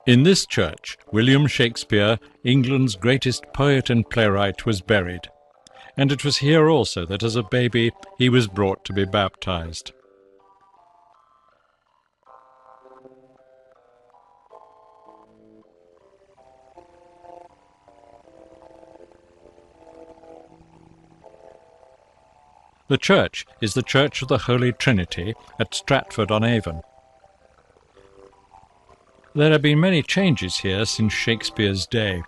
In this church, William Shakespeare, England's greatest poet and playwright, was buried, and it was here also that as a baby he was brought to be baptized. The church is the Church of the Holy Trinity at Stratford-on-Avon. There have been many changes here since Shakespeare's day.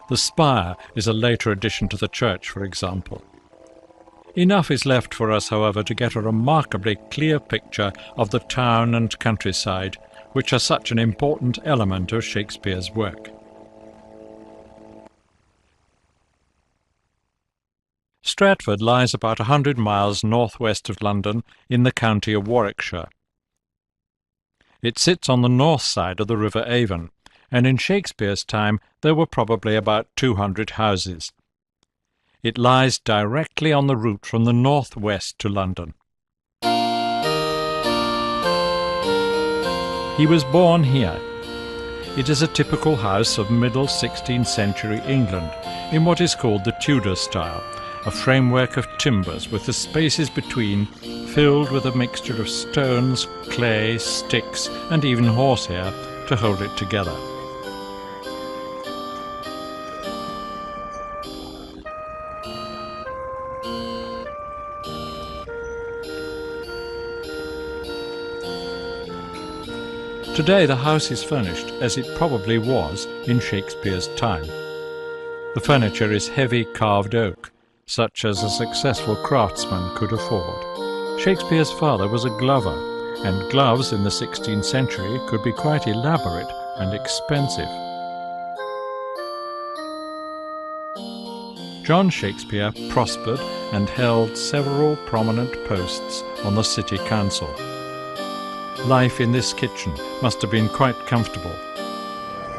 The spire is a later addition to the church, for example. Enough is left for us, however, to get a remarkably clear picture of the town and countryside, which are such an important element of Shakespeare's work. Stratford lies about 100 miles northwest of London in the county of Warwickshire. It sits on the north side of the River Avon, and in Shakespeare's time there were probably about 200 houses. It lies directly on the route from the northwest to London. He was born here. It is a typical house of middle 16th century England, in what is called the Tudor style, a framework of timbers with the spaces between filled with a mixture of stones, clay, sticks, and even horsehair to hold it together. Today the house is furnished as it probably was in Shakespeare's time. The furniture is heavy carved oak, such as a successful craftsman could afford. Shakespeare's father was a glover, and gloves in the 16th century could be quite elaborate and expensive. John Shakespeare prospered and held several prominent posts on the city council. Life in this kitchen must have been quite comfortable.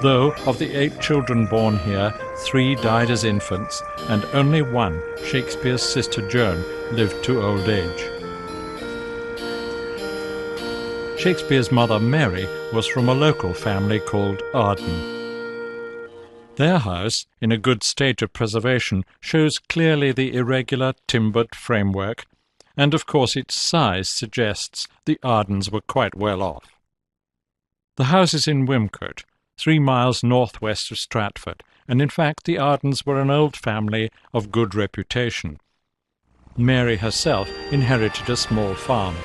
Though of the 8 children born here, 3 died as infants, and only one, Shakespeare's sister Joan, lived to old age. Shakespeare's mother Mary was from a local family called Arden. Their house, in a good state of preservation, shows clearly the irregular timbered framework, and of course its size suggests the Ardens were quite well off. The house is in Wimcote, 3 miles northwest of Stratford, and in fact the Ardens were an old family of good reputation. Mary herself inherited a small farm.